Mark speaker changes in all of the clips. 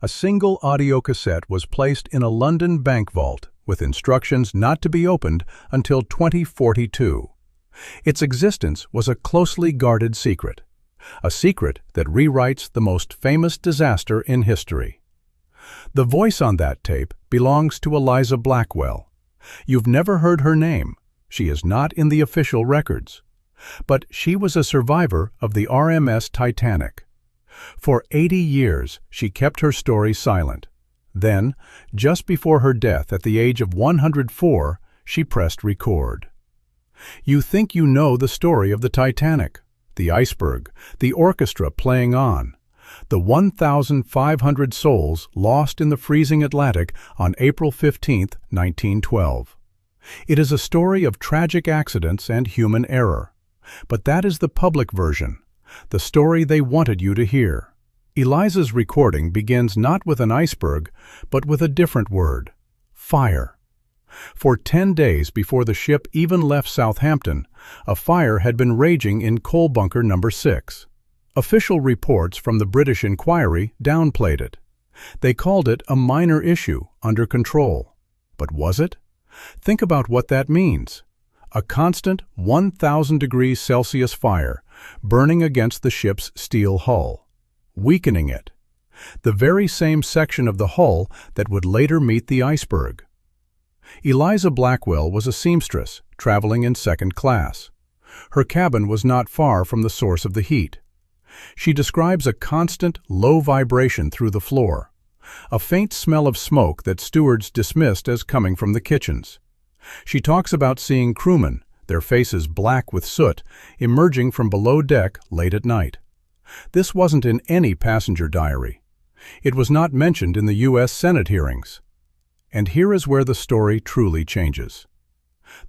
Speaker 1: A single audio cassette was placed in a London bank vault with instructions not to be opened until 2042. Its existence was a closely guarded secret, a secret that rewrites the most famous disaster in history. The voice on that tape belongs to Eliza Blackwell. You've never heard her name. She is not in the official records. But she was a survivor of the RMS Titanic. For 80 years, she kept her story silent. Then, just before her death at the age of 104, she pressed record. You think you know the story of the Titanic, the iceberg, the orchestra playing on, the 1,500 souls lost in the freezing Atlantic on April 15, 1912. It is a story of tragic accidents and human error. But that is the public version, the story they wanted you to hear. Eliza's recording begins not with an iceberg, but with a different word: fire. For 10 days before the ship even left Southampton, a fire had been raging in coal bunker number 6. Official reports from the British Inquiry downplayed it. They called it a minor issue, under control. But was it? Think about what that means. A constant 1,000 degrees Celsius fire burning against the ship's steel hull, weakening it. The very same section of the hull that would later meet the iceberg. Eliza Blackwell was a seamstress traveling in second class. Her cabin was not far from the source of the heat. She describes a constant, low vibration through the floor, a faint smell of smoke that stewards dismissed as coming from the kitchens. She talks about seeing crewmen, their faces black with soot, emerging from below deck late at night. This wasn't in any passenger diary. It was not mentioned in the U.S. Senate hearings. And here is where the story truly changes.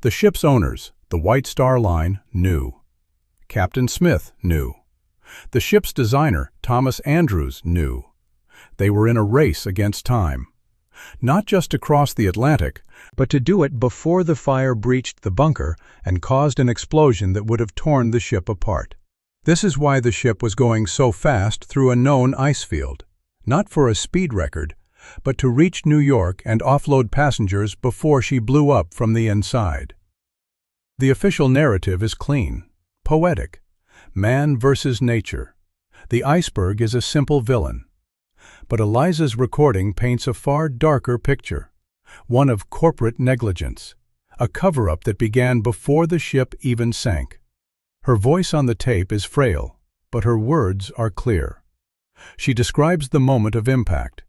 Speaker 1: The ship's owners, the White Star Line, knew. Captain Smith knew. The ship's designer, Thomas Andrews, knew. They were in a race against time. Not just to cross the Atlantic, but to do it before the fire breached the bunker and caused an explosion that would have torn the ship apart. This is why the ship was going so fast through a known ice field, not for a speed record, but to reach New York and offload passengers before she blew up from the inside. The official narrative is clean, poetic. Man versus nature. The iceberg is a simple villain. But Eliza's recording paints a far darker picture, one of corporate negligence, a cover-up that began before the ship even sank. Her voice on the tape is frail, but her words are clear. She describes the moment of impact,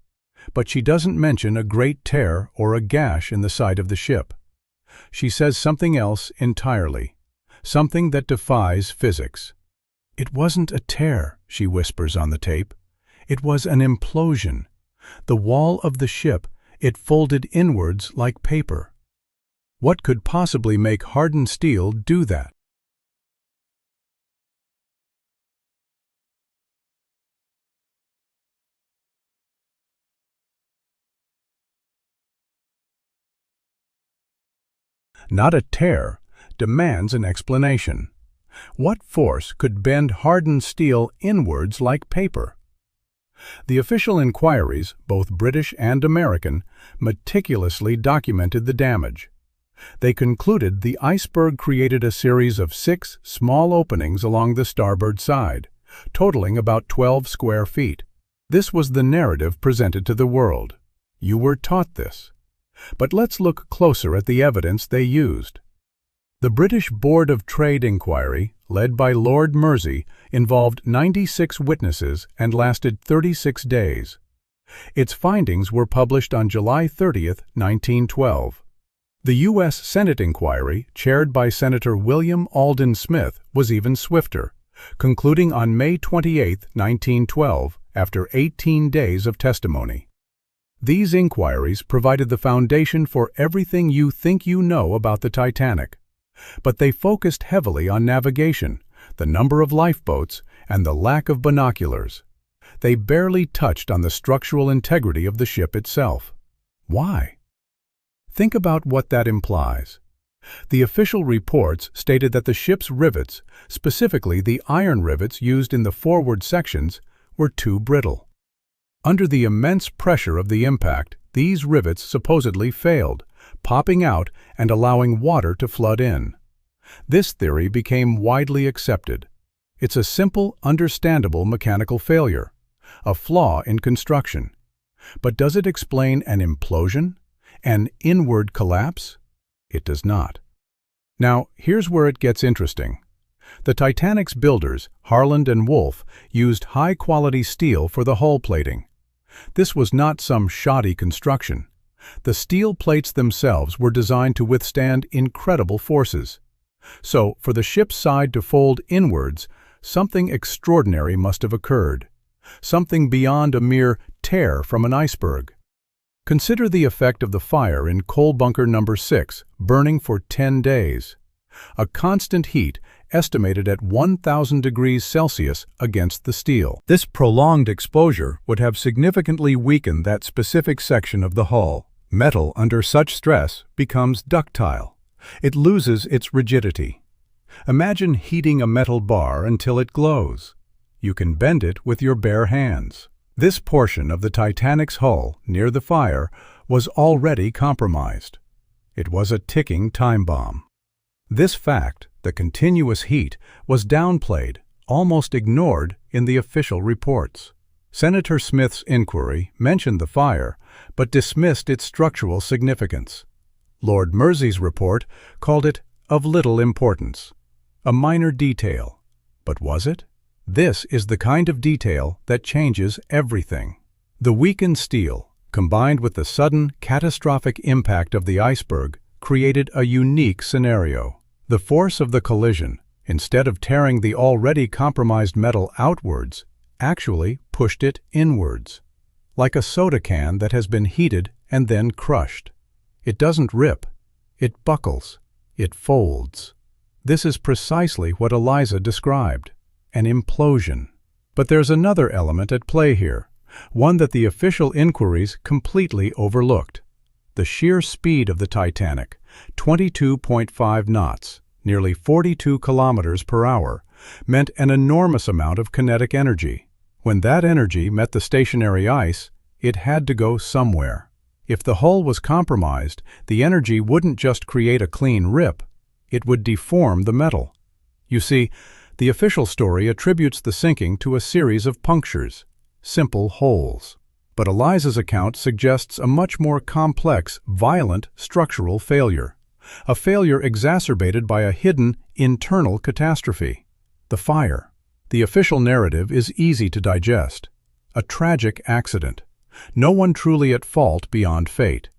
Speaker 1: but she doesn't mention a great tear or a gash in the side of the ship. She says something else entirely, something that defies physics. It wasn't a tear, she whispers on the tape. It was an implosion. The wall of the ship, it folded inwards like paper. What could possibly make hardened steel do that? Not a tear, demands an explanation. What force could bend hardened steel inwards like paper? The official inquiries, both British and American, meticulously documented the damage. They concluded the iceberg created a series of 6 small openings along the starboard side, totaling about 12 square feet. This was the narrative presented to the world. You were taught this. But let's look closer at the evidence they used. The British Board of Trade inquiry, led by Lord Mersey, involved 96 witnesses and lasted 36 days. Its findings were published on July 30, 1912. The U.S. Senate inquiry, chaired by Senator William Alden Smith, was even swifter, concluding on May 28, 1912, after 18 days of testimony. These inquiries provided the foundation for everything you think you know about the Titanic. But they focused heavily on navigation, the number of lifeboats, and the lack of binoculars. They barely touched on the structural integrity of the ship itself. Why? Think about what that implies. The official reports stated that the ship's rivets, specifically the iron rivets used in the forward sections, were too brittle. Under the immense pressure of the impact, these rivets supposedly failed, popping out and allowing water to flood in. This theory became widely accepted. It's a simple, understandable mechanical failure, a flaw in construction. But does it explain an implosion? An inward collapse? It does not. Now, here's where it gets interesting. The Titanic's builders, Harland and Wolff, used high-quality steel for the hull plating. This was not some shoddy construction. The steel plates themselves were designed to withstand incredible forces. So, for the ship's side to fold inwards, something extraordinary must have occurred. Something beyond a mere tear from an iceberg. Consider the effect of the fire in coal bunker number 6, burning for 10 days. A constant heat estimated at 1,000 degrees Celsius against the steel. This prolonged exposure would have significantly weakened that specific section of the hull. Metal under such stress becomes ductile. It loses its rigidity. Imagine heating a metal bar until it glows. You can bend it with your bare hands. This portion of the Titanic's hull, near the fire, was already compromised. It was a ticking time bomb. This fact, the continuous heat, was downplayed, almost ignored in the official reports. Senator Smith's inquiry mentioned the fire, but dismissed its structural significance. Lord Mersey's report called it of little importance, a minor detail. But was it? This is the kind of detail that changes everything. The weakened steel, combined with the sudden, catastrophic impact of the iceberg, created a unique scenario. The force of the collision, instead of tearing the already compromised metal outwards, actually pushed it inwards, like a soda can that has been heated and then crushed. It doesn't rip, it buckles, it folds. This is precisely what Eliza described, an implosion. But there's another element at play here, one that the official inquiries completely overlooked. The sheer speed of the Titanic, 22.5 knots, nearly 42 kilometers per hour, meant an enormous amount of kinetic energy. When that energy met the stationary ice, it had to go somewhere. If the hull was compromised, the energy wouldn't just create a clean rip, it would deform the metal. You see, the official story attributes the sinking to a series of punctures, simple holes. But Eliza's account suggests a much more complex, violent structural failure. A failure exacerbated by a hidden, internal catastrophe. The fire. The official narrative is easy to digest. A tragic accident. No one truly at fault beyond fate.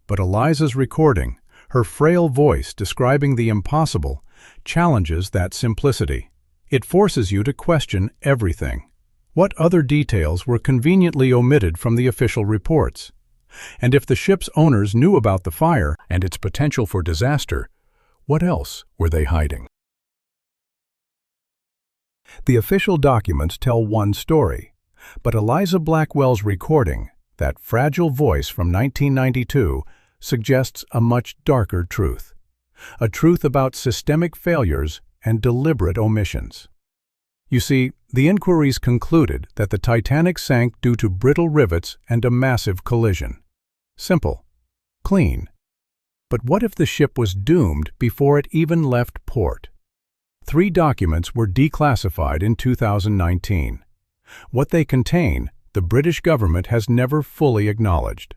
Speaker 1: But Eliza's recording, her frail voice describing the impossible, challenges that simplicity. It forces you to question everything. What other details were conveniently omitted from the official reports? And if the ship's owners knew about the fire and its potential for disaster, what else were they hiding? The official documents tell one story, but Eliza Blackwell's recording, that fragile voice from 1992, suggests a much darker truth. A truth about systemic failures and deliberate omissions. You see, the inquiries concluded that the Titanic sank due to brittle rivets and a massive collision. Simple. Clean. But what if the ship was doomed before it even left port? 3 documents were declassified in 2019. What they contain, the British government has never fully acknowledged.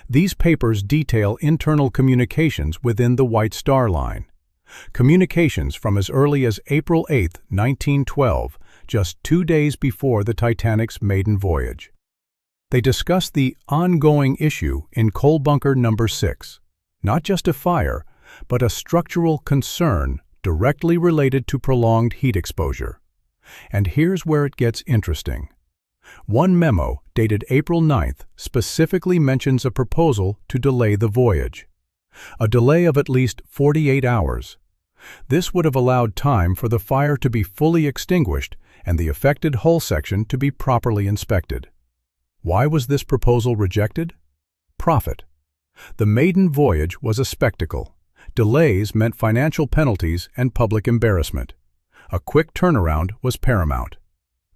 Speaker 1: These papers detail internal communications within the White Star Line. Communications from as early as April 8, 1912, just 2 days before the Titanic's maiden voyage. They discuss the ongoing issue in coal bunker number 6, not just a fire, but a structural concern directly related to prolonged heat exposure. And here's where it gets interesting. One memo, dated April 9th, specifically mentions a proposal to delay the voyage. A delay of at least 48 hours. This would have allowed time for the fire to be fully extinguished and the affected hull section to be properly inspected. Why was this proposal rejected? Profit. The maiden voyage was a spectacle. Delays meant financial penalties and public embarrassment. A quick turnaround was paramount.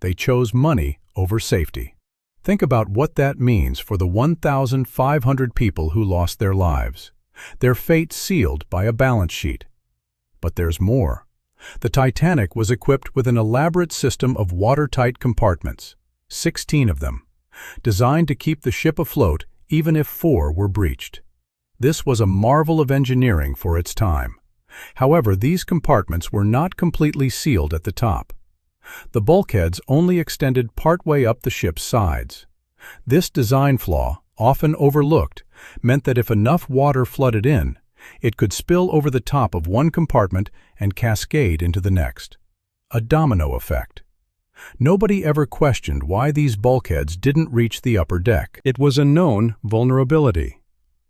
Speaker 1: They chose money over safety. Think about what that means for the 1,500 people who lost their lives. Their fate sealed by a balance sheet. But there's more. The Titanic was equipped with an elaborate system of watertight compartments, 16 of them, designed to keep the ship afloat even if 4 were breached. This was a marvel of engineering for its time. However, these compartments were not completely sealed at the top. The bulkheads only extended partway up the ship's sides. This design flaw, often overlooked, meant that if enough water flooded in, it could spill over the top of one compartment and cascade into the next. A domino effect. Nobody ever questioned why these bulkheads didn't reach the upper deck. It was a known vulnerability.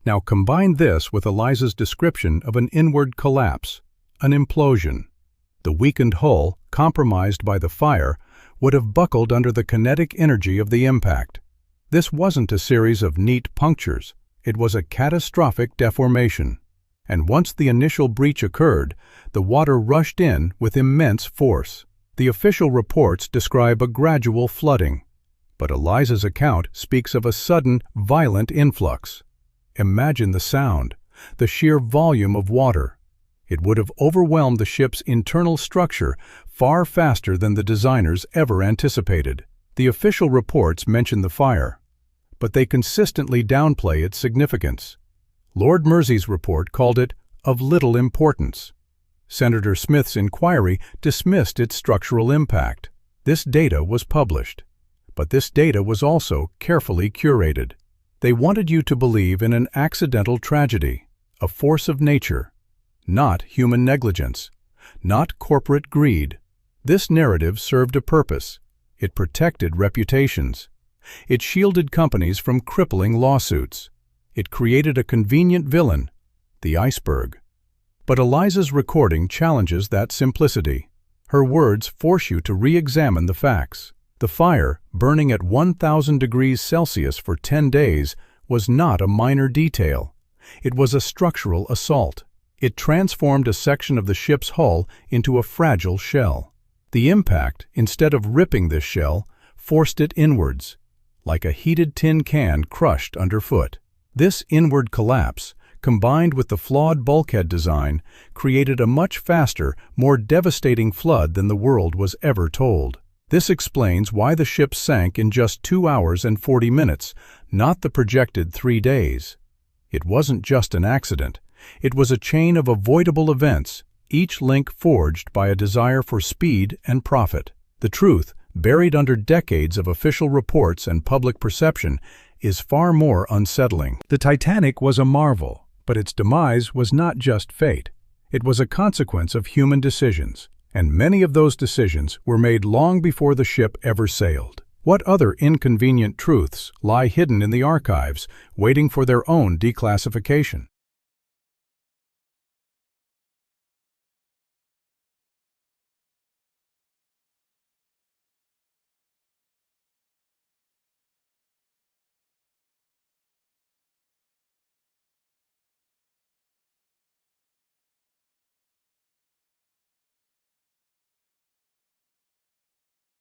Speaker 1: Now combine this with Eliza's description of an inward collapse, an implosion. The weakened hull, compromised by the fire, would have buckled under the kinetic energy of the impact. This wasn't a series of neat punctures. It was a catastrophic deformation. And once the initial breach occurred, the water rushed in with immense force. The official reports describe a gradual flooding, but Eliza's account speaks of a sudden, violent influx. Imagine the sound, the sheer volume of water. It would have overwhelmed the ship's internal structure far faster than the designers ever anticipated. The official reports mention the fire, but they consistently downplay its significance. Lord Mersey's report called it of little importance. Senator Smith's inquiry dismissed its structural impact. This data was published, but this data was also carefully curated. They wanted you to believe in an accidental tragedy, a force of nature, not human negligence, not corporate greed. This narrative served a purpose. It protected reputations. It shielded companies from crippling lawsuits. It created a convenient villain, the iceberg. But Eliza's recording challenges that simplicity. Her words force you to re-examine the facts. The fire, burning at 1,000 degrees Celsius for 10 days, was not a minor detail. It was a structural assault. It transformed a section of the ship's hull into a fragile shell. The impact, instead of ripping this shell, forced it inwards, like a heated tin can crushed underfoot. This inward collapse, combined with the flawed bulkhead design, created a much faster, more devastating flood than the world was ever told. This explains why the ship sank in just 2 hours and 40 minutes, not the projected 3 days. It wasn't just an accident. It was a chain of avoidable events, each link forged by a desire for speed and profit. The truth, buried under decades of official reports and public perception, is far more unsettling. The Titanic was a marvel, but its demise was not just fate. It was a consequence of human decisions, and many of those decisions were made long before the ship ever sailed. What other inconvenient truths lie hidden in the archives, waiting for their own declassification?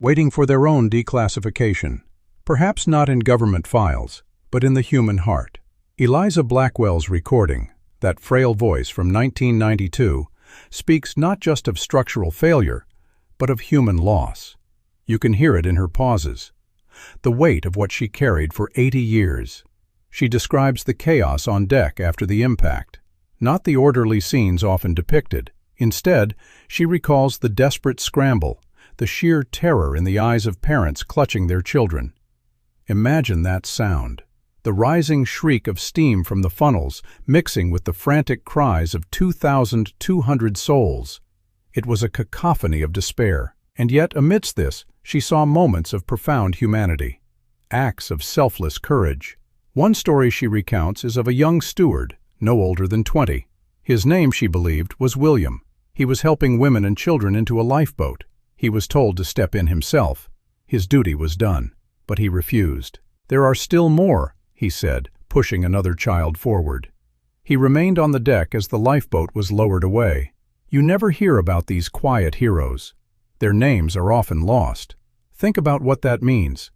Speaker 1: Waiting for their own declassification, perhaps not in government files, but in the human heart. Eliza Blackwell's recording, that frail voice from 1992, speaks not just of structural failure, but of human loss. You can hear it in her pauses, the weight of what she carried for 80 years. She describes the chaos on deck after the impact, not the orderly scenes often depicted. Instead, she recalls the desperate scramble, the sheer terror in the eyes of parents clutching their children. Imagine that sound, the rising shriek of steam from the funnels mixing with the frantic cries of 2,200 souls. It was a cacophony of despair, and yet amidst this, she saw moments of profound humanity, acts of selfless courage. One story she recounts is of a young steward, no older than 20. His name, she believed, was William. He was helping women and children into a lifeboat. He was told to step in himself. His duty was done, but he refused. "There are still more," he said, pushing another child forward. He remained on the deck as the lifeboat was lowered away. You never hear about these quiet heroes. Their names are often lost. Think about what that means.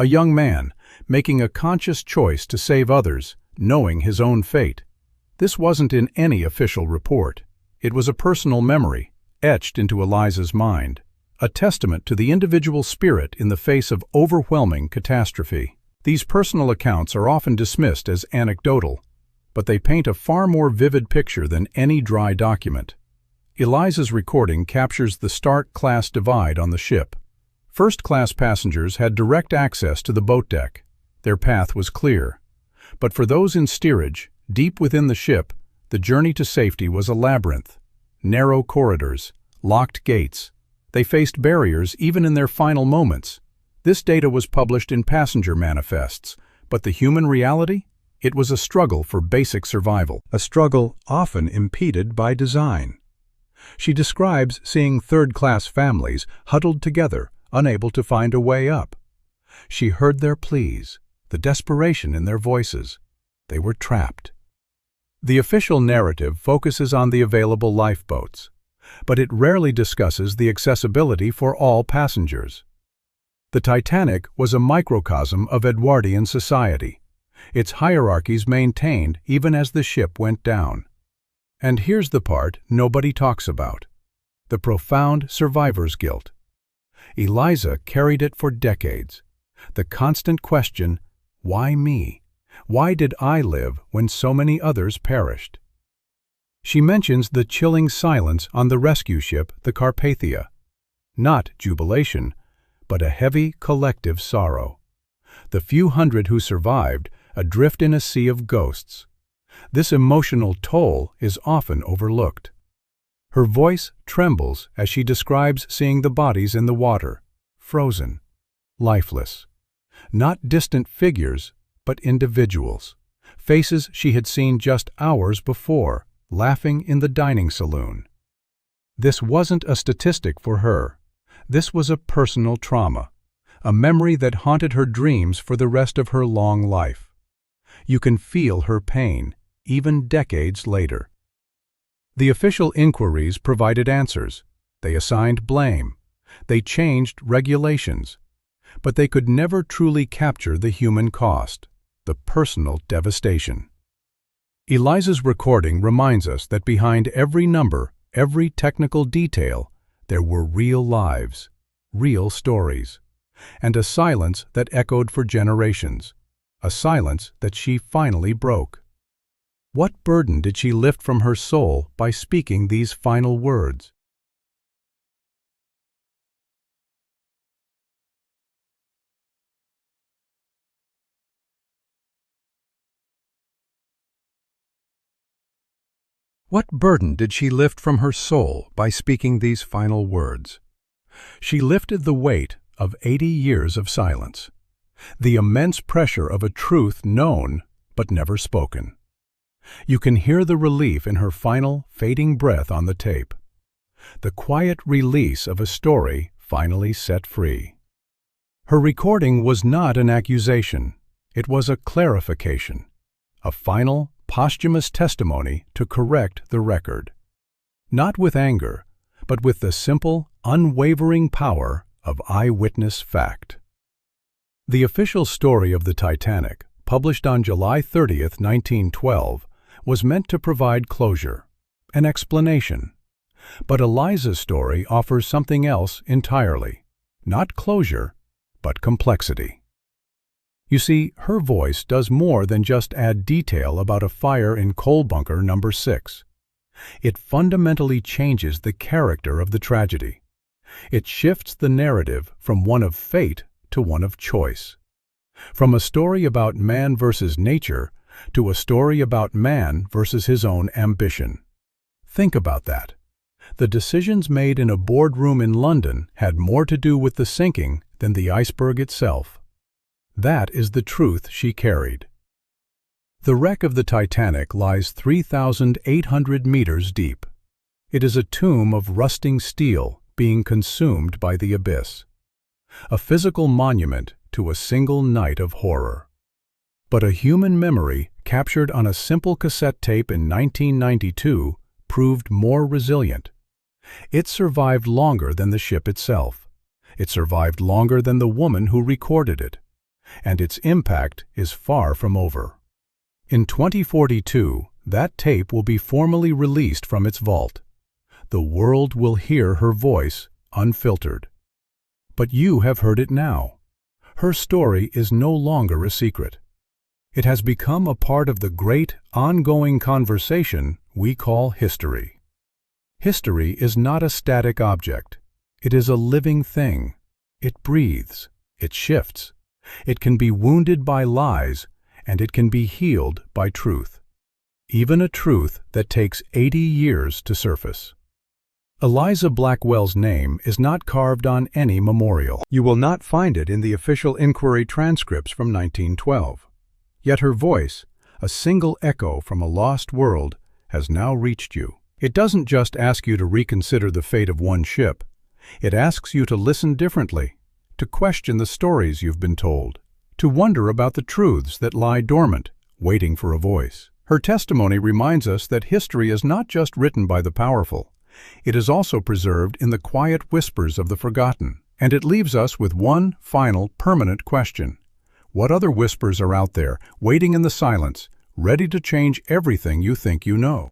Speaker 1: A young man, making a conscious choice to save others, knowing his own fate. This wasn't in any official report. It was a personal memory, etched into Eliza's mind, a testament to the individual spirit in the face of overwhelming catastrophe. These personal accounts are often dismissed as anecdotal, but they paint a far more vivid picture than any dry document. Eliza's recording captures the stark class divide on the ship. First-class passengers had direct access to the boat deck. Their path was clear. But for those in steerage, deep within the ship, the journey to safety was a labyrinth. Narrow corridors, locked gates. They faced barriers even in their final moments. This data was published in passenger manifests, but the human reality? It was a struggle for basic survival, a struggle often impeded by design. She describes seeing third-class families huddled together, unable to find a way up. She heard their pleas, the desperation in their voices. They were trapped. The official narrative focuses on the available lifeboats, but it rarely discusses the accessibility for all passengers. The Titanic was a microcosm of Edwardian society, its hierarchies maintained even as the ship went down. And here's the part nobody talks about: the profound survivor's guilt. Eliza carried it for decades. The constant question, why me? Why did I live when so many others perished? She mentions the chilling silence on the rescue ship, the Carpathia. Not jubilation, but a heavy collective sorrow. The few hundred who survived, adrift in a sea of ghosts. This emotional toll is often overlooked. Her voice trembles as she describes seeing the bodies in the water, frozen, lifeless. Not distant figures, but individuals, faces she had seen just hours before, laughing in the dining saloon. This wasn't a statistic for her. This was a personal trauma, a memory that haunted her dreams for the rest of her long life. You can feel her pain, even decades later. The official inquiries provided answers. They assigned blame. They changed regulations. But they could never truly capture the human cost, the personal devastation. Eliza's recording reminds us that behind every number, every technical detail, there were real lives, real stories, and a silence that echoed for generations, a silence that she finally broke. What burden did she lift from her soul by speaking these final words? What burden did she lift from her soul by speaking these final words? She lifted the weight of 80 years of silence, the immense pressure of a truth known but never spoken. You can hear the relief in her final, fading breath on the tape, the quiet release of a story finally set free. Her recording was not an accusation, it was a clarification, a final, posthumous testimony to correct the record. Not with anger, but with the simple, unwavering power of eyewitness fact. The official story of the Titanic, published on July 30, 1912, was meant to provide closure, an explanation. But Eliza's story offers something else entirely. Not closure, but complexity. You see, her voice does more than just add detail about a fire in coal bunker number 6. It fundamentally changes the character of the tragedy. It shifts the narrative from one of fate to one of choice. From a story about man versus nature to a story about man versus his own ambition. Think about that. The decisions made in a boardroom in London had more to do with the sinking than the iceberg itself. That is the truth she carried. The wreck of the Titanic lies 3,800 meters deep. It is a tomb of rusting steel being consumed by the abyss. A physical monument to a single night of horror. But a human memory captured on a simple cassette tape in 1992 proved more resilient. It survived longer than the ship itself. It survived longer than the woman who recorded it. and its impact is far from over. In 2042, that tape will be formally released from its vault. The world will hear her voice, unfiltered. But you have heard it now. Her story is no longer a secret. It has become a part of the great, ongoing conversation we call history. History is not a static object. It is a living thing. It breathes. It shifts. It can be wounded by lies, and it can be healed by truth. Even a truth that takes 80 years to surface. Eliza Blackwell's name is not carved on any memorial. You will not find it in the official inquiry transcripts from 1912. Yet her voice, a single echo from a lost world, has now reached you. It doesn't just ask you to reconsider the fate of one ship. It asks you to listen differently, to question the stories you've been told, to wonder about the truths that lie dormant, waiting for a voice. Her testimony reminds us that history is not just written by the powerful. It is also preserved in the quiet whispers of the forgotten. And it leaves us with one final, permanent question. What other whispers are out there, waiting in the silence, ready to change everything you think you know?